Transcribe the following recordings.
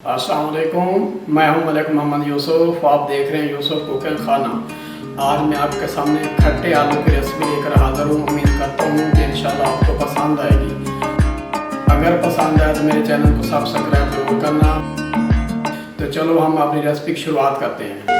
अस्सलाम वालेकुम, मैं हूं मलिक मोहम्मद यूसुफ। आप देख रहे हैं यूसुफ कुकिंग खाना। आज मैं आपके सामने खट्टे आलू की रेसिपी लेकर हाज़िर हूं। उम्मीद करता हूं कि इंशाल्लाह आपको पसंद आएगी। अगर पसंद आए तो मेरे चैनल को सब्सक्राइब जरूर करना। तो चलो हम अपनी रेसिपी की शुरुआत करते हैं।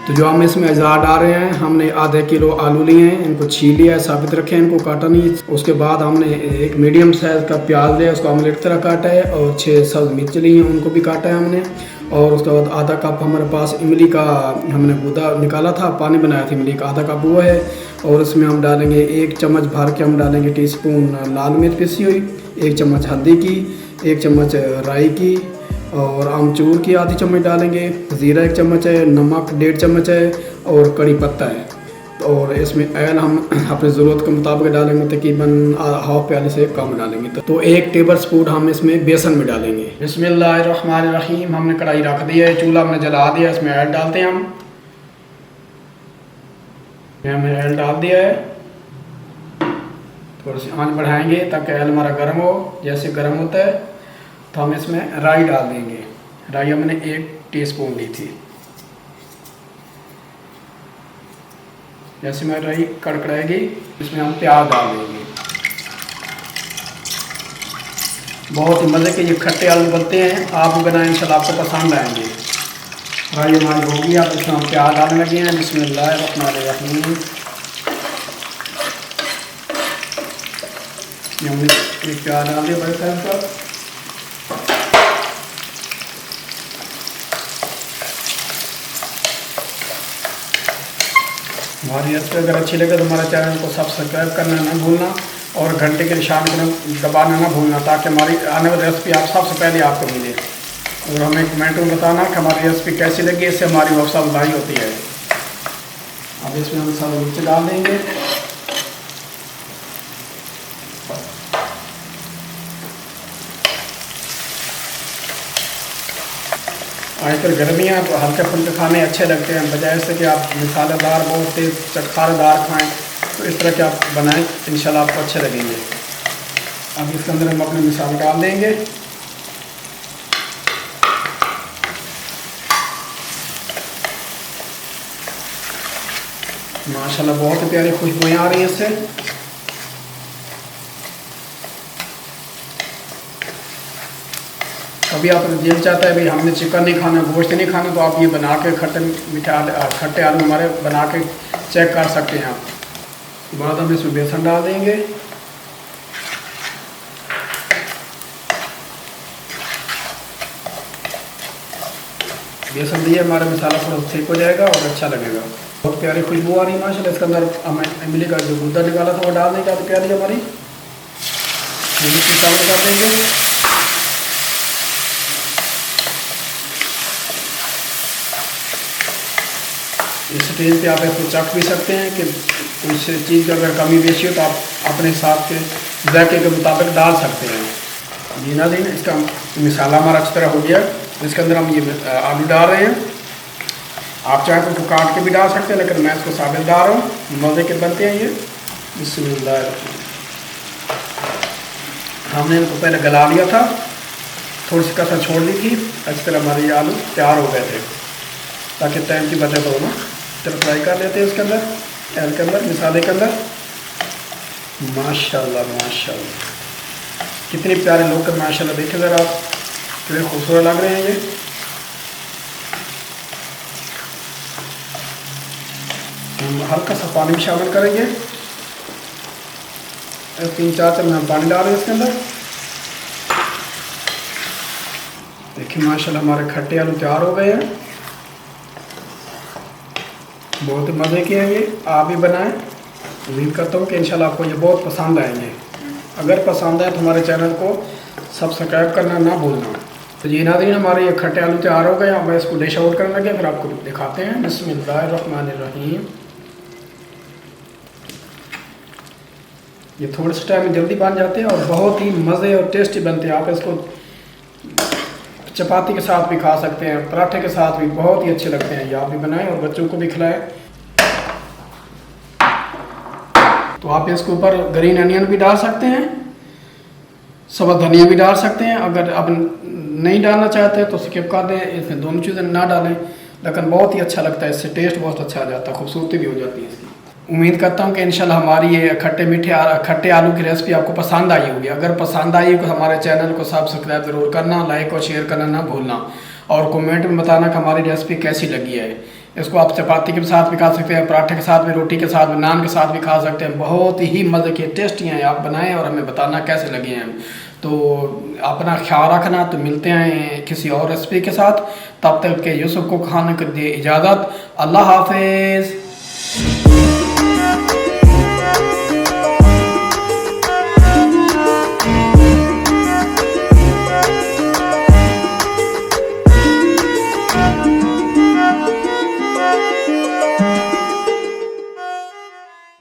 तो जो हम इसमें अज़ा डाल रहे हैं, हमने आधे किलो आलू लिए हैं, इनको छील लिया है, साबित रखे हैं, इनको काटा नहीं। उसके बाद हमने एक मीडियम साइज़ का प्याज लिया, उसको ऑमलेट तरह काटा है, और 6 सब्ज़ मिर्च ली हैं, उनको भी काटा है हमने। और उसके बाद आधा कप हमारे पास इमली का हमने गूदा निकाला था, पानी बनाया था इमली का, आधा कप वो है। और उसमें हम डालेंगे 1 चम्मच भर के हम डालेंगे टीस्पून लाल मिर्च पिसी हुई, 1 चम्मच हल्दी की, 1 चम्मच राई की, और आमचूर की आधी चम्मच डालेंगे, ज़ीरा 1 चम्मच है, नमक 1.5 चम्मच है, और कड़ी पत्ता है। और इसमें ऑयल हम अपनी ज़रूरत के मुताबिक डालेंगे, तकरीबन हाफ प्याले से कम डालेंगे। तो 1 टेबल स्पून हम इसमें बेसन में डालेंगे। बिस्मिल्लाहिर्रहमानिर्रहीम। हमने कढ़ाई रख दी है, चूल्हा हमने जला दिया, इसमें ऑयल डालते हैं हम। हमने ऑयल डाल दिया है, थोड़ी सी आंच बढ़ाएंगे ताकि ऑयल हमारा गर्म हो। जैसे गर्म होता है तो हम इसमें राई डाल देंगे। राई हमने 1 टीस्पून ली थी। जैसे हमारी राई कड़कड़ाएगी, इसमें हम प्याज डाल देंगे। बहुत ही मज़े के ये खट्टे आलू बनते हैं, आप भी बनाएं, इंशाल्लाह आपको पसंद आएंगे। राई हमारी होगी, अब इसमें हम प्याज डालने लगे हैं। बिस्मिल्लाहिर्रहमानिर्रहीम। हमने एक प्याज डाल दिया बड़े साइज का। हमारी रेसिपी अगर अच्छी लगे तो हमारे चैनल को सब्सक्राइब करना ना भूलना, और घंटे के निशान को दबाना ना भूलना, ताकि हमारी आने वाली रेसिपी आप सबसे पहले आपको मिले। और हमें कमेंट में बताना कि हमारी रेसिपी कैसी लगी, इससे हमारी हौसला अफजाई होती है। अब इसमें हम सब मिर्च डाल देंगे। आजकल गर्मियाँ तो हल्के फुल्के खाने अच्छे लगते हैं, बजाय इससे कि आप मसालेदार बहुत तेज चटखारेदार खाएं। तो इस तरह के आप बनाएं, इंशाल्लाह आपको अच्छे लगेंगे। अब इसके अंदर हम अपने मसाले डाल देंगे। माशाल्लाह बहुत ही प्यारी खुशबुएं आ रही हैं इससे। कभी आप दिल चाहता है भाई हमने चिकन नहीं खाना, गोश्त नहीं खाना, तो आप ये बना के खट्टे आलू हमारे बना के चेक कर सकते हैं आप। बाद हम इसमें बेसन डाल देंगे। बेसन दिए हमारा मसाला थोड़ा ठीक हो जाएगा और अच्छा लगेगा। बहुत प्यारी खुशबू आ रही है माशाल्लाह। इसके अंदर हमें इमली का जो गूदा निकाला था वो डाल देंगे, तो प्यारी हमारी चावल कर देंगे। इस स्टेज पे आप इसको चख भी सकते हैं कि कुछ चीज़ की अगर कमी बेशी हो तो आप अपने हिसाब से जायके के मुताबिक डाल सकते हैं। जी ना दिन इसका मसाला हमारा अच्छी तरह हो गया। इसके अंदर हम ये आलू डाल रहे हैं। आप चाहें तो उसको काट के भी डाल सकते हैं, लेकिन मैं इसको साबित डाल रहा हूँ। मज़े के बनते हैं ये। बिस्मिल्लाह। हमने इनको पहले गला लिया था, थोड़ी सी कसर छोड़ दी थी। अच्छी तरह हमारे ये आलू तैयार हो गए थे, ताकि टाइम की बचत हो ना। चलो फ्राई कर लेते हैं इसके अंदर, तेल के अंदर, मसाले के अंदर। माशाल्लाह माशाल्लाह कितने प्यारे लोग कर, माशाल्लाह देखें ज़रा आप, कितने खूबसूरत लग रहे हैं ये। हम हल्का सा पानी भी शामिल करेंगे। 3-4 चम्मच हम पानी डाल रहे हैं इसके अंदर। देखिए माशाल्लाह हमारे खट्टे आलू तैयार हो गए हैं। बहुत ही मज़े के हैं ये, आप भी बनाएं। उम्मीद करता हूँ कि इंशाल्लाह आपको ये बहुत पसंद आएंगे। अगर पसंद आए तो हमारे चैनल को सब्सक्राइब करना ना भूलना। तो जी नाज़रीन, हमारे ये खट्टे आलू तैयार हो गए। अब मैं इसको डिश आउट करने लगे, फिर आपको दिखाते हैं। बिस्मिल्लाहिर्रहमानिर्रहीम। ये थोड़े से टाइम में जल्दी बन जाते हैं और बहुत ही मज़े और टेस्टी बनते हैं। आप इसको चपाती के साथ भी खा सकते हैं, पराठे के साथ भी बहुत ही अच्छे लगते हैं। ये आप भी बनाएं और बच्चों को भी खिलाएं। तो आप इसके ऊपर ग्रीन अनियन भी डाल सकते हैं, सब्ज़ धनिया भी डाल सकते हैं। अगर आप नहीं डालना चाहते तो स्किप कर दें, इसमें दोनों चीज़ें ना डालें, लेकिन बहुत ही अच्छा लगता है, इससे टेस्ट बहुत अच्छा आ जाता है, खूबसूरती भी हो जाती है इसकी। उम्मीद करता हूँ कि इंशाल्लाह हमारी ये खट्टे आलू की रेसिपी आपको पसंद आई होगी। अगर पसंद आई तो हमारे चैनल को सब्सक्राइब ज़रूर करना, लाइक और शेयर करना ना भूलना, और कमेंट में बताना कि हमारी रेसिपी कैसी लगी है। इसको आप चपाती के साथ भी खा सकते हैं, पराठे के साथ भी, रोटी के साथ भी, नान के साथ भी खा सकते हैं। बहुत ही मज़े के टेस्टी हैं, आप बनाएं और हमें बताना कैसे लगे हैं। तो अपना ख्याल रखना। तो मिलते हैं किसी और रेसिपी के साथ, तब तक के यूसुफ को खाने को दिए इजाज़त। अल्लाह हाफिज़।